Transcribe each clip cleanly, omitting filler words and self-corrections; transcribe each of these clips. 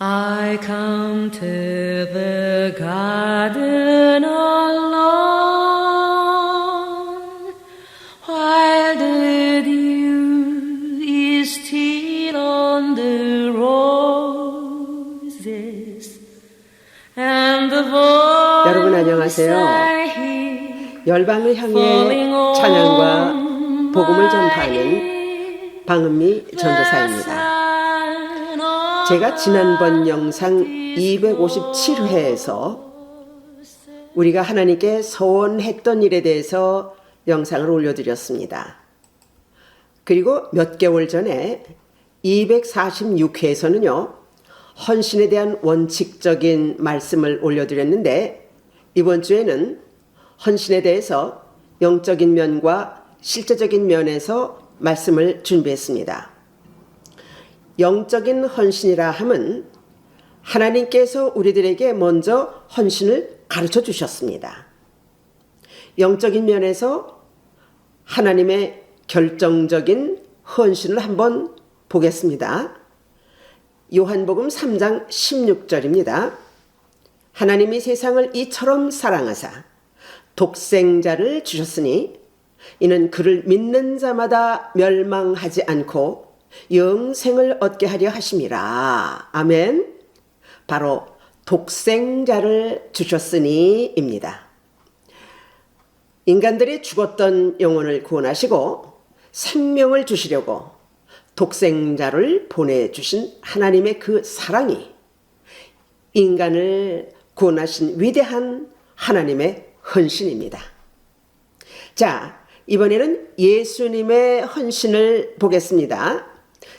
I come to the garden alone, while the dew is still on the roses, and the voice 여러분 안녕하세요. I hear 열방을 향해 찬양과 복음을 전파하는 방은미 전도사입니다. 제가 지난번 영상 257회에서 우리가 하나님께 서원했던 일에 대해서 영상을 올려드렸습니다. 그리고 몇 개월 전에 246회에서는요, 헌신에 대한 원칙적인 말씀을 올려드렸는데, 이번 주에는 헌신에 대해서 영적인 면과 실제적인 면에서 말씀을 준비했습니다. 영적인 헌신이라 함은 하나님께서 우리들에게 먼저 헌신을 가르쳐 주셨습니다. 영적인 면에서 하나님의 결정적인 헌신을 한번 보겠습니다. 요한복음 3장 16절입니다. 하나님이 세상을 이처럼 사랑하사 독생자를 주셨으니 이는 그를 믿는 자마다 멸망하지 않고 영생을 얻게 하려 하심이라. 아멘. 바로 독생자를 주셨으니입니다. 인간들이 죽었던 영혼을 구원하시고 생명을 주시려고 독생자를 보내주신 하나님의 그 사랑이 인간을 구원하신 위대한 하나님의 헌신입니다. 자, 이번에는 예수님의 헌신을 보겠습니다.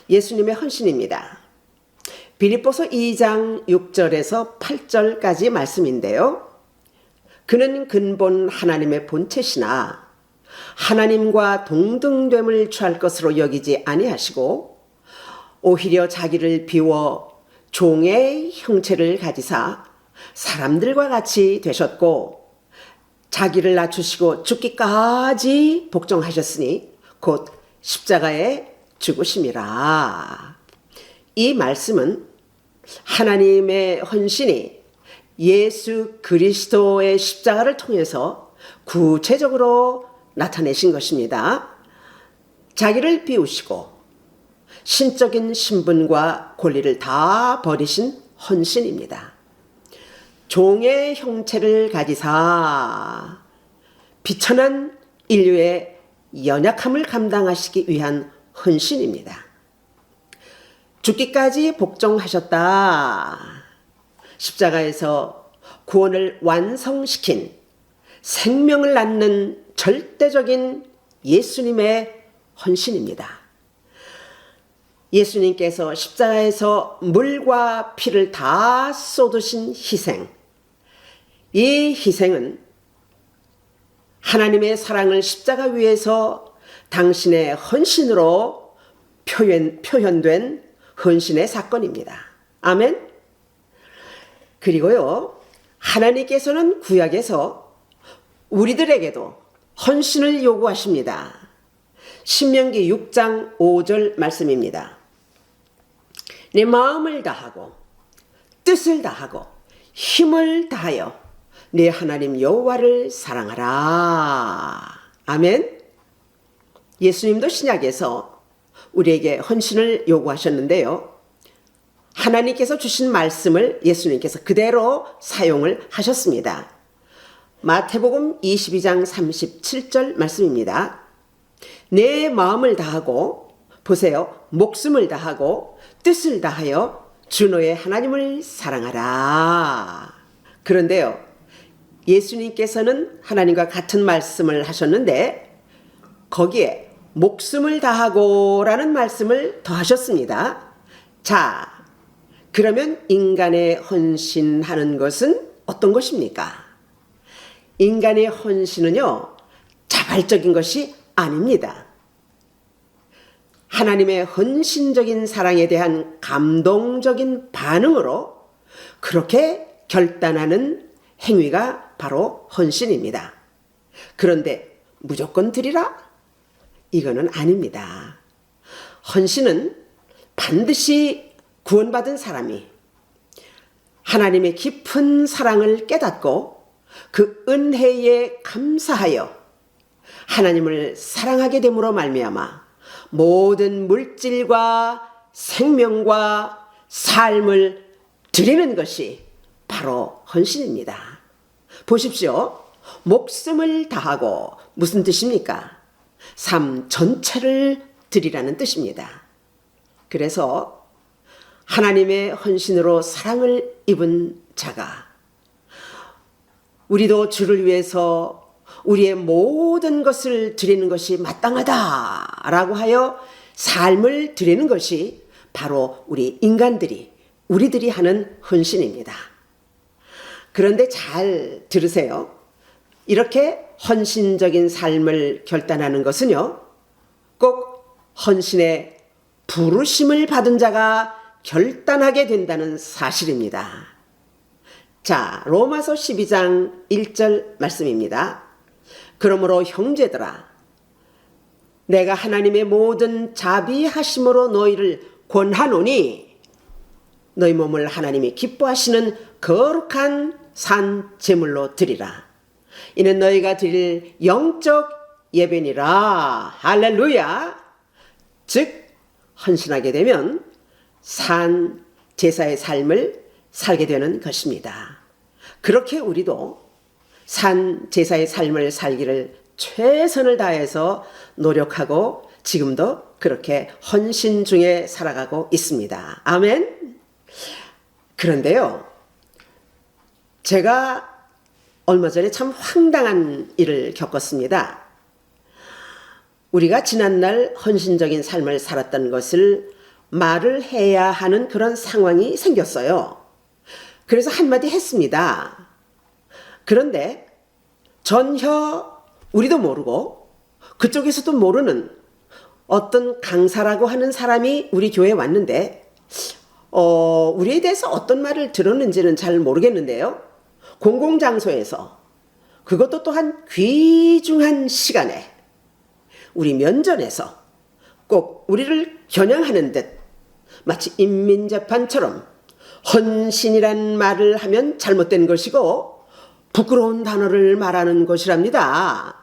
예수님의 헌신입니다. 빌립보서 2장 6절에서 8절까지 말씀인데요. 그는 근본 하나님의 본체시나 하나님과 동등됨을 취할 것으로 여기지 아니하시고 오히려 자기를 비워 종의 형체를 가지사 사람들과 같이 되셨고 자기를 낮추시고 죽기까지 복종하셨으니 곧 십자가에 죽으심이라. 이 말씀은 하나님의 헌신이 예수 그리스도의 십자가를 통해서 구체적으로 나타내신 것입니다. 자기를 비우시고 신적인 신분과 권리를 다 버리신 헌신입니다. 종의 형체를 가지사 비천한 인류의 연약함을 감당하시기 위한 헌신입니다. 죽기까지 복종하셨다. 십자가에서 구원을 완성시킨 생명을 낳는 절대적인 예수님의 헌신입니다. 예수님께서 십자가에서 물과 피를 다 쏟으신 희생, 이 희생은 하나님의 사랑을 십자가 위에서 당신의 헌신으로 표현된 헌신의 사건입니다. 아멘. 그리고요, 하나님께서는 구약에서 우리들에게도 헌신을 요구하십니다. 신명기 6장 5절 말씀입니다. 내 마음을 다하고 뜻을 다하고 힘을 다하여 내 하나님 여호와를 사랑하라. 아멘. 예수님도 신약에서 우리에게 헌신을 요구하셨는데요. 하나님께서 주신 말씀을 예수님께서 그대로 사용을 하셨습니다. 마태복음 22장 37절 말씀입니다. 내 마음을 다하고, 보세요, 목숨을 다하고 뜻을 다하여 주 너의 하나님을 사랑하라. 그런데요, 예수님께서는 하나님과 같은 말씀을 하셨는데 거기에 목숨을 다하고 라는 말씀을 더하셨습니다. 자, 그러면 인간의 헌신하는 것은 어떤 것입니까? 인간의 헌신은요, 자발적인 것이 아닙니다. 하나님의 헌신적인 사랑에 대한 감동적인 반응으로 그렇게 결단하는 행위가 바로 헌신입니다. 그런데 무조건 드리라? 이거는 아닙니다. 헌신은 반드시 구원받은 사람이 하나님의 깊은 사랑을 깨닫고 그 은혜에 감사하여 하나님을 사랑하게 됨으로 말미암아 모든 물질과 생명과 삶을 드리는 것이 바로 헌신입니다. 보십시오. 목숨을 다하고 무슨 뜻입니까? 삶 전체를 드리라는 뜻입니다. 그래서 하나님의 헌신으로 사랑을 입은 자가 우리도 주를 위해서 우리의 모든 것을 드리는 것이 마땅하다라고 하여 삶을 드리는 것이 바로 우리 인간들이 우리들이 하는 헌신입니다. 그런데 잘 들으세요. 이렇게 헌신적인 삶을 결단하는 것은요, 꼭 헌신의 부르심을 받은 자가 결단하게 된다는 사실입니다. 자, 로마서 12장 1절 말씀입니다. 그러므로 형제들아, 내가 하나님의 모든 자비하심으로 너희를 권하노니 너희 몸을 하나님이 기뻐하시는 거룩한 산 제물로 드리라. 이는 너희가 드릴 영적 예배니라. 할렐루야. 즉 헌신하게 되면 산 제사의 삶을 살게 되는 것입니다. 그렇게 우리도 산 제사의 삶을 살기를 최선을 다해서 노력하고 지금도 그렇게 헌신 중에 살아가고 있습니다. 아멘. 그런데요, 제가 얼마 전에 참 황당한 일을 겪었습니다. 우리가 지난날 헌신적인 삶을 살았던 것을 말을 해야 하는 그런 상황이 생겼어요. 그래서 한마디 했습니다. 그런데 전혀 우리도 모르고 그쪽에서도 모르는 어떤 강사라고 하는 사람이 우리 교회에 왔는데 우리에 대해서 어떤 말을 들었는지는 잘 모르겠는데요. 공공장소에서 그것도 또한 귀중한 시간에 우리 면전에서 꼭 우리를 겨냥하는 듯 마치 인민재판처럼 헌신이란 말을 하면 잘못된 것이고 부끄러운 단어를 말하는 것이랍니다.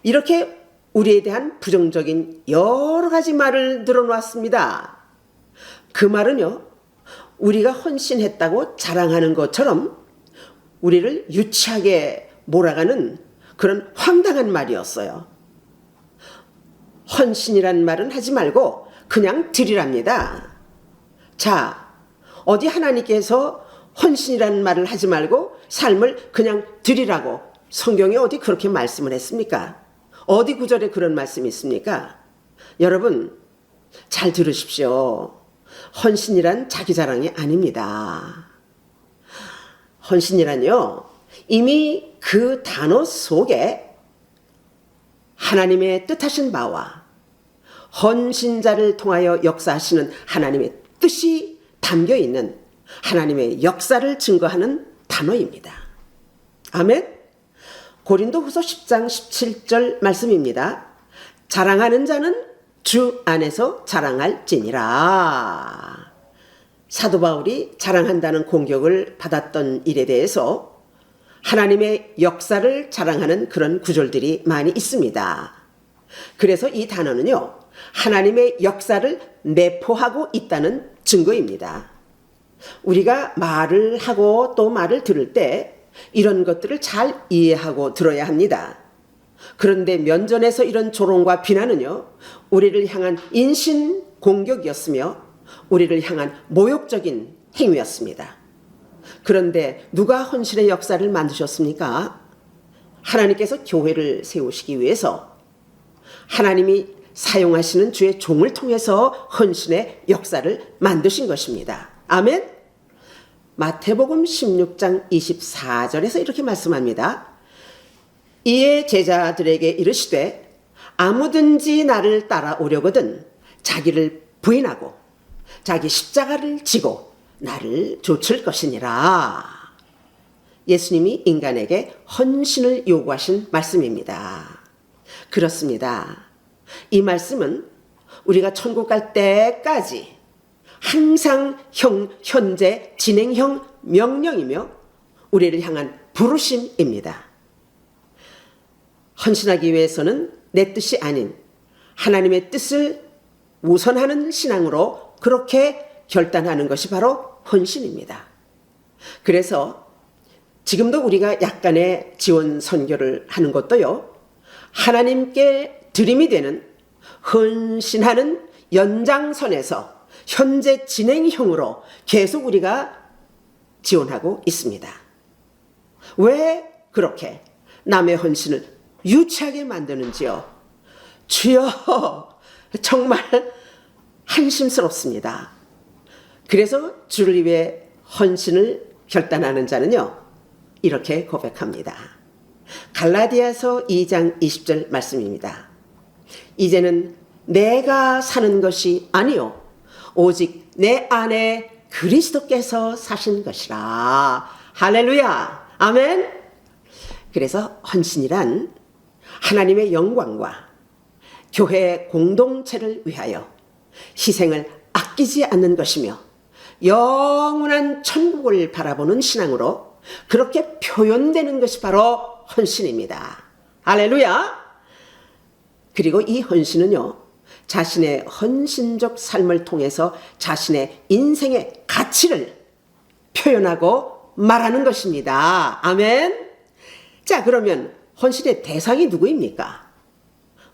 이렇게 우리에 대한 부정적인 여러 가지 말을 늘어놓았습니다. 그 말은요, 우리가 헌신했다고 자랑하는 것처럼 우리를 유치하게 몰아가는 그런 황당한 말이었어요. 헌신이란 말은 하지 말고 그냥 드리랍니다. 자, 어디 하나님께서 헌신이란 말을 하지 말고 삶을 그냥 드리라고 성경에 어디 그렇게 말씀을 했습니까? 어디 구절에 그런 말씀이 있습니까? 여러분 잘 들으십시오. 헌신이란 자기 자랑이 아닙니다. 헌신이란요, 이미 그 단어 속에 하나님의 뜻하신 바와 헌신자를 통하여 역사하시는 하나님의 뜻이 담겨 있는 하나님의 역사를 증거하는 단어입니다. 아멘. 고린도후서 10장 17절 말씀입니다. 자랑하는 자는 주 안에서 자랑할지니라. 사도 바울이 자랑한다는 공격을 받았던 일에 대해서 하나님의 역사를 자랑하는 그런 구절들이 많이 있습니다. 그래서 이 단어는요, 하나님의 역사를 내포하고 있다는 증거입니다. 우리가 말을 하고 또 말을 들을 때 이런 것들을 잘 이해하고 들어야 합니다. 그런데 면전에서 이런 조롱과 비난은요, 우리를 향한 인신 공격이었으며 우리를 향한 모욕적인 행위였습니다. 그런데 누가 헌신의 역사를 만드셨습니까? 하나님께서 교회를 세우시기 위해서 하나님이 사용하시는 주의 종을 통해서 헌신의 역사를 만드신 것입니다. 아멘. 마태복음 16장 24절에서 이렇게 말씀합니다. 이에 제자들에게 이르시되 아무든지 나를 따라오려거든 자기를 부인하고 자기 십자가를 지고 나를 좇을 것이니라. 예수님이 인간에게 헌신을 요구하신 말씀입니다. 그렇습니다. 이 말씀은 우리가 천국 갈 때까지 항상 현재 진행형 명령이며 우리를 향한 부르심입니다. 헌신하기 위해서는 내 뜻이 아닌 하나님의 뜻을 우선하는 신앙으로 그렇게 결단하는 것이 바로 헌신입니다. 그래서 지금도 우리가 약간의 지원 선교를 하는 것도요, 하나님께 드림이 되는 헌신하는 연장선에서 현재 진행형으로 계속 우리가 지원하고 있습니다. 왜 그렇게 남의 헌신을 유치하게 만드는지요? 주여, 정말 한심스럽습니다. 그래서 주를 위해 헌신을 결단하는 자는요, 이렇게 고백합니다. 갈라디아서 2장 20절 말씀입니다. 이제는 내가 사는 것이 아니요 오직 내 안에 그리스도께서 사신 것이라. 할렐루야, 아멘. 그래서 헌신이란 하나님의 영광과 교회 공동체를 위하여 희생을 아끼지 않는 것이며 영원한 천국을 바라보는 신앙으로 그렇게 표현되는 것이 바로 헌신입니다. 할렐루야. 그리고 이 헌신은요, 자신의 헌신적 삶을 통해서 자신의 인생의 가치를 표현하고 말하는 것입니다. 아멘. 자, 그러면 헌신의 대상이 누구입니까?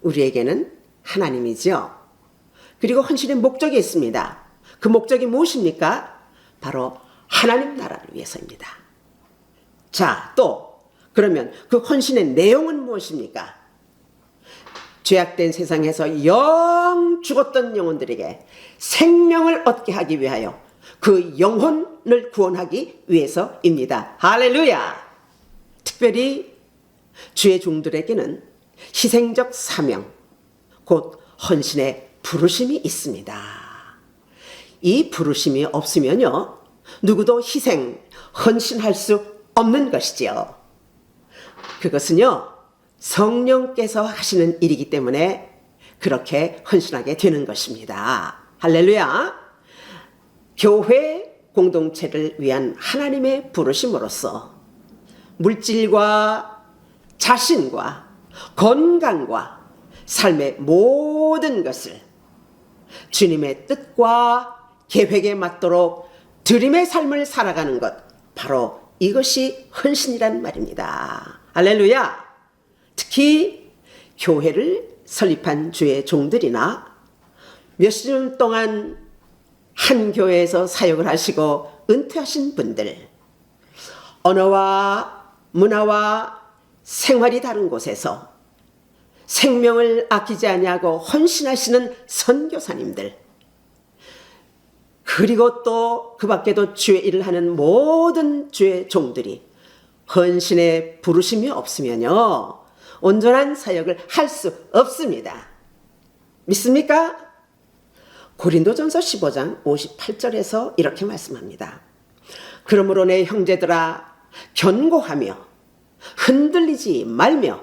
우리에게는 하나님이죠. 그리고 헌신의 목적이 있습니다. 그 목적이 무엇입니까? 바로 하나님 나라를 위해서입니다. 자, 또 그러면 그 헌신의 내용은 무엇입니까? 죄악된 세상에서 영 죽었던 영혼들에게 생명을 얻게 하기 위하여 그 영혼을 구원하기 위해서입니다. 할렐루야. 특별히 주의 종들에게는 희생적 사명, 곧 헌신의 부르심이 있습니다. 이 부르심이 없으면요, 누구도 희생, 헌신할 수 없는 것이지요. 그것은요, 성령께서 하시는 일이기 때문에 그렇게 헌신하게 되는 것입니다. 할렐루야. 교회 공동체를 위한 하나님의 부르심으로써 물질과 자신과 건강과 삶의 모든 것을 주님의 뜻과 계획에 맞도록 드림의 삶을 살아가는 것, 바로 이것이 헌신이란 말입니다. 할렐루야. 특히 교회를 설립한 주의 종들이나 몇십 년 동안 한 교회에서 사역을 하시고 은퇴하신 분들, 언어와 문화와 생활이 다른 곳에서 생명을 아끼지 아니하고 헌신하시는 선교사님들, 그리고 또 그 밖에도 주의 일을 하는 모든 주의 종들이 헌신의 부르심이 없으면요, 온전한 사역을 할 수 없습니다. 믿습니까? 고린도전서 15장 58절에서 이렇게 말씀합니다. 그러므로 내 형제들아, 견고하며 흔들리지 말며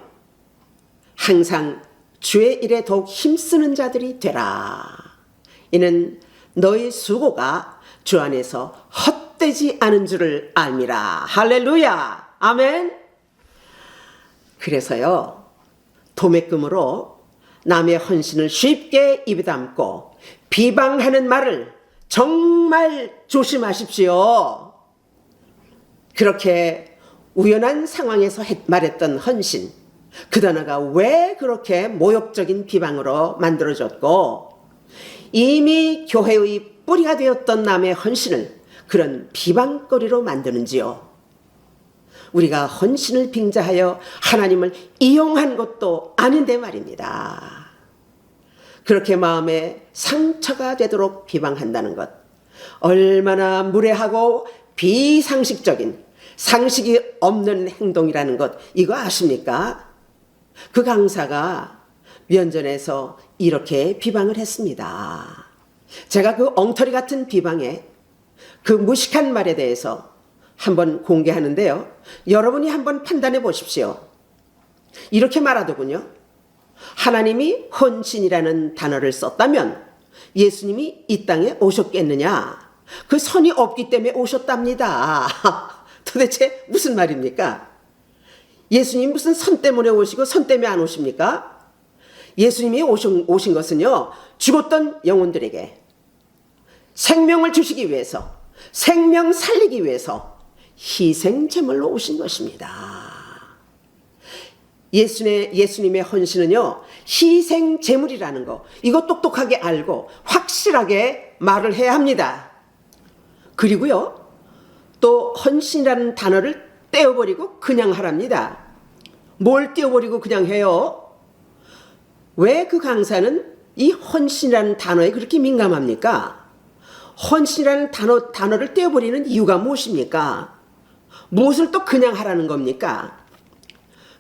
항상 주의 일에 더욱 힘쓰는 자들이 되라. 이는 너희 수고가 주 안에서 헛되지 않은 줄을 알미라. 할렐루야. 아멘. 그래서요, 도매금으로 남의 헌신을 쉽게 입에 담고 비방하는 말을 정말 조심하십시오. 그렇게 우연한 상황에서 말했던 헌신, 그 단어가 왜 그렇게 모욕적인 비방으로 만들어졌고 이미 교회의 뿌리가 되었던 남의 헌신을 그런 비방거리로 만드는지요. 우리가 헌신을 빙자하여 하나님을 이용한 것도 아닌데 말입니다. 그렇게 마음에 상처가 되도록 비방한다는 것, 얼마나 무례하고 비상식적인, 상식이 없는 행동이라는 것, 이거 아십니까? 그 강사가 면전에서 이렇게 비방을 했습니다. 제가 그 엉터리 같은 비방에, 그 무식한 말에 대해서 한번 공개하는데요, 여러분이 한번 판단해 보십시오. 이렇게 말하더군요. 하나님이 헌신이라는 단어를 썼다면 예수님이 이 땅에 오셨겠느냐? 그 선이 없기 때문에 오셨답니다. 도대체 무슨 말입니까? 예수님 무슨 선 때문에 오시고 선 때문에 안 오십니까? 예수님이 오신 것은요, 죽었던 영혼들에게 생명을 주시기 위해서, 생명 살리기 위해서 희생 제물로 오신 것입니다. 예수님의 헌신은요, 희생 제물이라는 거, 이거 똑똑하게 알고 확실하게 말을 해야 합니다. 그리고요, 또 헌신이라는 단어를 떼어버리고 그냥 하랍니다. 뭘 떼어버리고 그냥 해요? 왜 그 강사는 이 헌신이라는 단어에 그렇게 민감합니까? 헌신이라는 단어를 떼어버리는 이유가 무엇입니까? 무엇을 또 그냥 하라는 겁니까?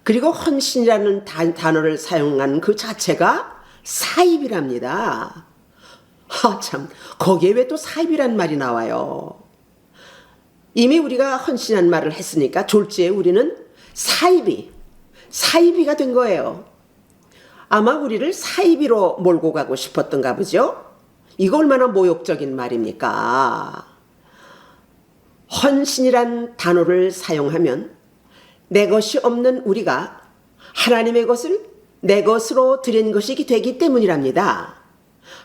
그리고 헌신이라는 단어를 사용하는 그 자체가 사입이랍니다. 참, 거기에 왜 또 사입이란 말이 나와요? 이미 우리가 헌신한 말을 했으니까 졸지에 우리는 사이비가 된 거예요. 아마 우리를 사이비로 몰고 가고 싶었던가 보죠? 이거 얼마나 모욕적인 말입니까? 헌신이란 단어를 사용하면 내 것이 없는 우리가 하나님의 것을 내 것으로 드린 것이 되기 때문이랍니다.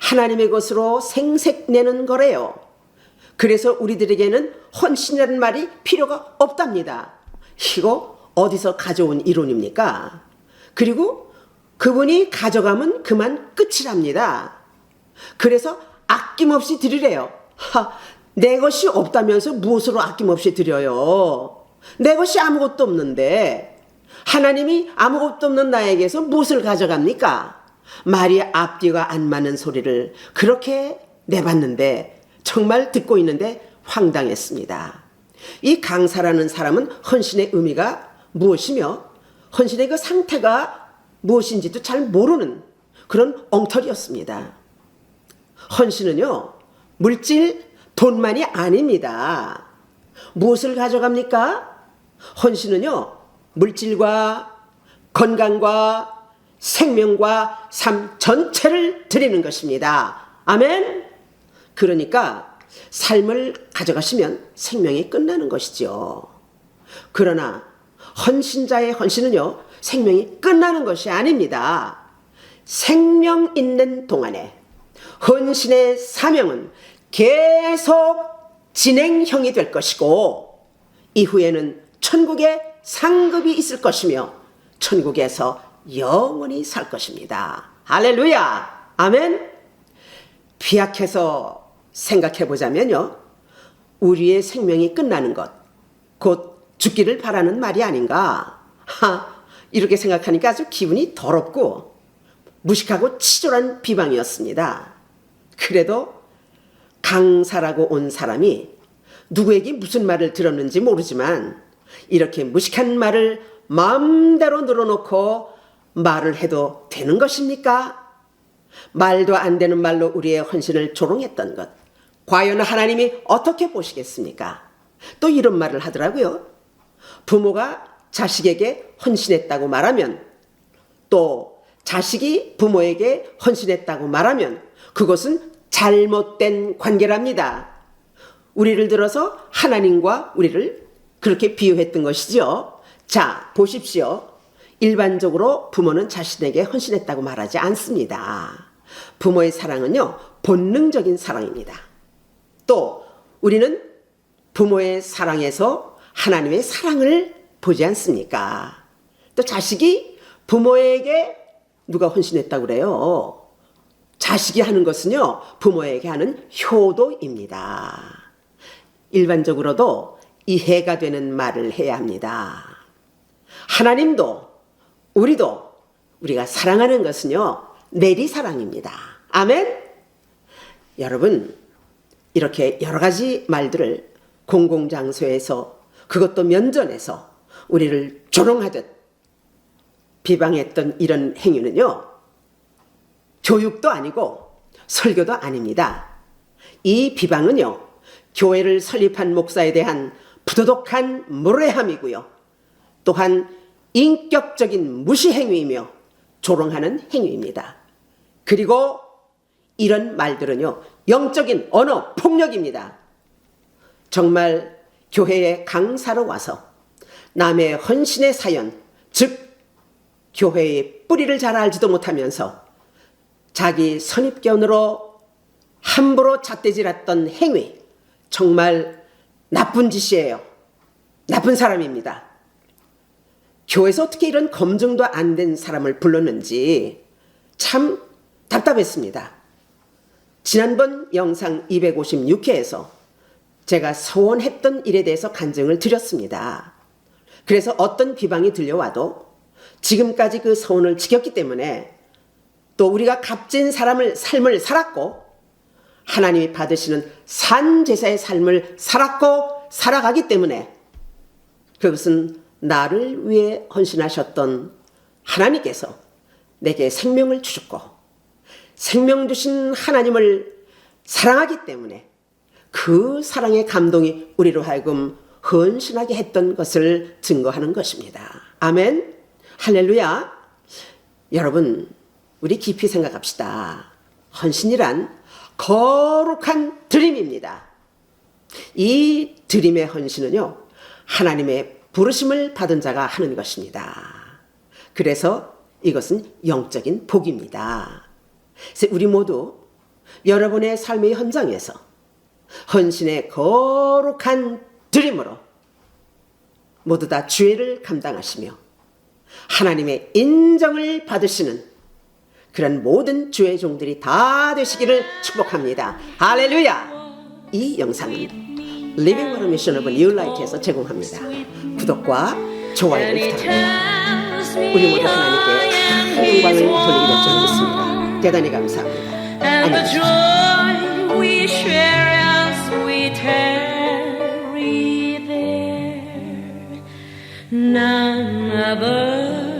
하나님의 것으로 생색내는 거래요. 그래서 우리들에게는 헌신이라는 말이 필요가 없답니다. 이거 어디서 가져온 이론입니까? 그리고 그분이 가져가면 그만 끝이랍니다. 그래서 아낌없이 드리래요. 내 것이 없다면서 무엇으로 아낌없이 드려요? 내 것이 아무것도 없는데 하나님이 아무것도 없는 나에게서 무엇을 가져갑니까? 말이 앞뒤가 안 맞는 소리를 그렇게 내봤는데 정말 듣고 있는데 황당했습니다. 이 강사라는 사람은 헌신의 의미가 무엇이며 헌신의 그 상태가 무엇인지도 잘 모르는 그런 엉터리였습니다. 헌신은요, 물질, 돈만이 아닙니다. 무엇을 가져갑니까? 헌신은요, 물질과 건강과 생명과 삶 전체를 드리는 것입니다. 아멘? 그러니까 삶을 가져가시면 생명이 끝나는 것이죠. 그러나 헌신자의 헌신은요, 생명이 끝나는 것이 아닙니다. 생명 있는 동안에 헌신의 사명은 계속 진행형이 될 것이고 이후에는 천국에 상급이 있을 것이며 천국에서 영원히 살 것입니다. 할렐루야! 아멘! 비약해서 생각해 보자면요, 우리의 생명이 끝나는 것, 곧 죽기를 바라는 말이 아닌가. 이렇게 생각하니까 아주 기분이 더럽고 무식하고 치졸한 비방이었습니다. 그래도 강사라고 온 사람이 누구에게 무슨 말을 들었는지 모르지만 이렇게 무식한 말을 마음대로 늘어놓고 말을 해도 되는 것입니까? 말도 안 되는 말로 우리의 헌신을 조롱했던 것, 과연 하나님이 어떻게 보시겠습니까? 또 이런 말을 하더라고요. 부모가 자식에게 헌신했다고 말하면, 또 자식이 부모에게 헌신했다고 말하면 그것은 잘못된 관계랍니다. 우리를 들어서 하나님과 우리를 그렇게 비유했던 것이죠. 자, 보십시오. 일반적으로 부모는 자신에게 헌신했다고 말하지 않습니다. 부모의 사랑은요, 본능적인 사랑입니다. 또 우리는 부모의 사랑에서 하나님의 사랑을 보지 않습니까? 또 자식이 부모에게 누가 헌신했다고 그래요? 자식이 하는 것은요, 부모에게 하는 효도입니다. 일반적으로도 이해가 되는 말을 해야 합니다. 하나님도 우리가 사랑하는 것은요, 내리사랑입니다. 아멘? 여러분, 이렇게 여러 가지 말들을 공공장소에서, 그것도 면전에서 우리를 조롱하듯 비방했던 이런 행위는요, 교육도 아니고 설교도 아닙니다. 이 비방은요, 교회를 설립한 목사에 대한 부도덕한 무례함이고요, 또한 인격적인 무시 행위이며 조롱하는 행위입니다. 그리고 이런 말들은요, 영적인 언어 폭력입니다. 정말 교회에 강사로 와서 남의 헌신의 사연, 즉 교회의 뿌리를 잘 알지도 못하면서 자기 선입견으로 함부로 잣대질했던 행위, 정말 나쁜 짓이에요. 나쁜 사람입니다. 교회에서 어떻게 이런 검증도 안 된 사람을 불렀는지 참 답답했습니다. 지난번 영상 256회에서 제가 소원했던 일에 대해서 간증을 드렸습니다. 그래서 어떤 비방이 들려와도 지금까지 그 소원을 지켰기 때문에 또 우리가 값진 삶을 살았고 하나님이 받으시는 산제사의 삶을 살았고 살아가기 때문에 그것은 나를 위해 헌신하셨던 하나님께서 내게 생명을 주셨고 생명 주신 하나님을 사랑하기 때문에 그 사랑의 감동이 우리로 하여금 헌신하게 했던 것을 증거하는 것입니다. 아멘. 할렐루야. 여러분, 우리 깊이 생각합시다. 헌신이란 거룩한 드림입니다. 이 드림의 헌신은요, 하나님의 부르심을 받은 자가 하는 것입니다. 그래서 이것은 영적인 복입니다. 그래서 우리 모두 여러분의 삶의 현장에서 헌신의 거룩한 드림으로 모두 다 죄를 감당하시며 하나님의 인정을 받으시는 그런 모든 주의 종들이 다 되시기를 축복합니다. 할렐루야! 이 영상은 Living Water Mission of New Light에서 제공합니다. 구독과 좋아요를 부탁합니다. 우리 모두 하나님께 큰 영광을 돌리기를 줄 믿습니다. 대단히 감사합니다. And the 안녕히 joy we share as we tarry there, none other